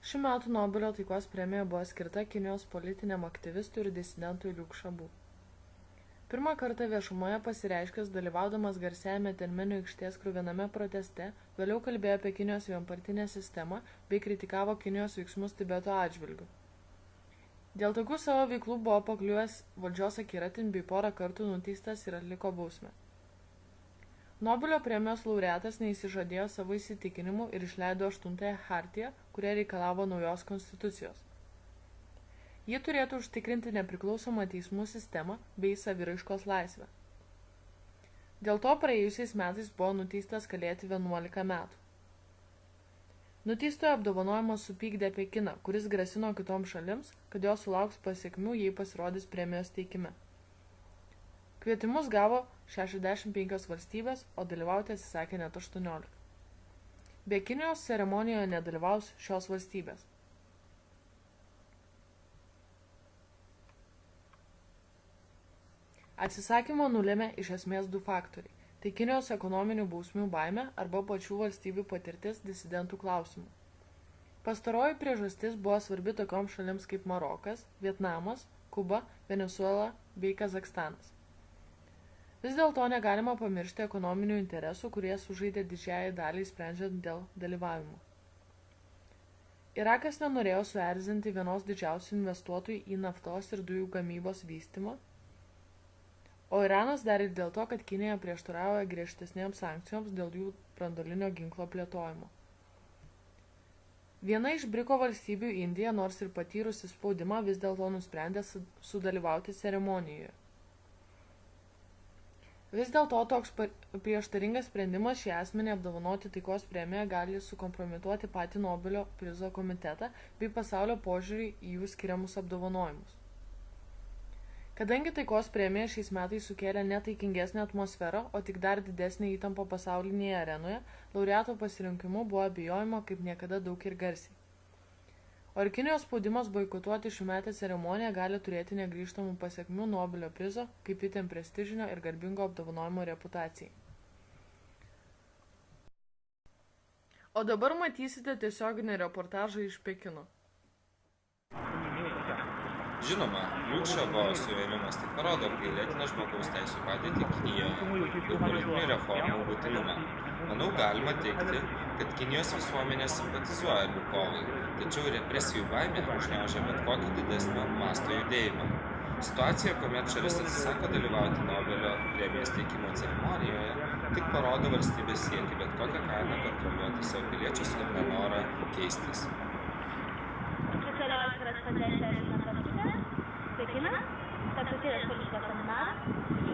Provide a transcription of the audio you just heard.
Šių metų Nobelio taikos premija buvo skirta Kinijos politiniam aktyvistui ir disidentui Liu Xiaobo. Pirmą kartą viešumoje pasireiškęs dalyvaudamas garsiajame Tianmenio aikštės kruviname proteste, vėliau kalbėjo apie Kinijos vienpartinę sistemą bei kritikavo Kinijos veiksmus Tibeto atžvilgiu. Dėl tokių savo veiklų buvo pakliuvęs valdžios akiratin bei porą kartų nuteistas ir atliko bausmę. Nobelio premijos laureatas neįsižadėjo savo įsitikinimų ir išleido 8-ąją chartiją, kuria reikalavo naujos konstitucijos. Ji turėtų užtikrinti nepriklausomą teismų sistemą bei saviraiškos laisvę. Dėl to praėjusiais metais buvo nuteistas kalėti 11 metų. Nuteistojo apdovanojimas supykdė Pekiną, kuris grasino kitoms šalims, kad jos sulauks pasekmių, jei pasirodys premijos teikime. Kvietimus gavo 65 valstybės, o dalyvauti atsisakė net 18. Be Kinijos ceremonijoje nedalyvaus šios valstybės. Atsisakymą nulėmė iš esmės du faktoriai. Tai Kinijos ekonominių bausmių baimė arba pačių valstybių patirtis disidentų klausimų. Pastaroji priežastis buvo svarbi tokioms šalims kaip Marokas, Vietnamas, Kuba, Venesuela bei Kazakstanas. Vis dėlto negalima pamiršti ekonominių interesų, kurie sužaidė didžiąją dalį sprendžiant dėl dalyvavimo. Irakas nenorėjo suerzinti vienos didžiausių investuotojų į naftos ir dujų gamybos vystymą, o Iranas dar ir dėl to, kad Kinija prieštarauja griežtesnėms sankcijoms dėl jų branduolinio ginklo plėtojimo. Viena iš BRICO valstybių Indija, nors ir patyrusi spaudimą, vis dėlto nusprendė sudalyvauti ceremonijoje. Vis dėlto toks prieštaringas sprendimas šį asmenį apdovanoti taikos premiją gali sukompromituoti patį Nobelio prizo komitetą bei pasaulio požiūrį į jų skiriamus apdovanojimus. Kadangi taikos premija šiais metais sukėlė netaikingesnę atmosferą, o tik dar didesnį įtampą pasaulinėje arenoje, laureato pasirinkimu buvo abejojama kaip niekada daug ir garsiai. O ir Kinijos spaudimas boikotuoti šiųmetę ceremoniją gali turėti negrįžtamų pasekmių Nobelio prizo kaip itin prestižinio ir garbingo apdovanojimo reputacijai. O dabar matysite tiesioginį reportažą iš Pekino. Žinoma, Liu Xiaobo suėmimas tik parodo apgailėtiną žmogaus teisių padėtį Kinijoje ir politinių reformų būtinumą. Manau, galima teigti, kad Kinijos visuomenė simpatizuoja Liu kovai, tačiau represijų baimė užgniaužia bet kokį didesnio masto judėjimą. Situacija, kuomet šalis atsisako dalyvauti Nobelio premijos teikimo ceremonijoje, tik parodo valstybės siekį bet kokią kainą kontroliuoti savo piliečius ir nenorą keistis. Пекина, tarptautinės politiškos seminaras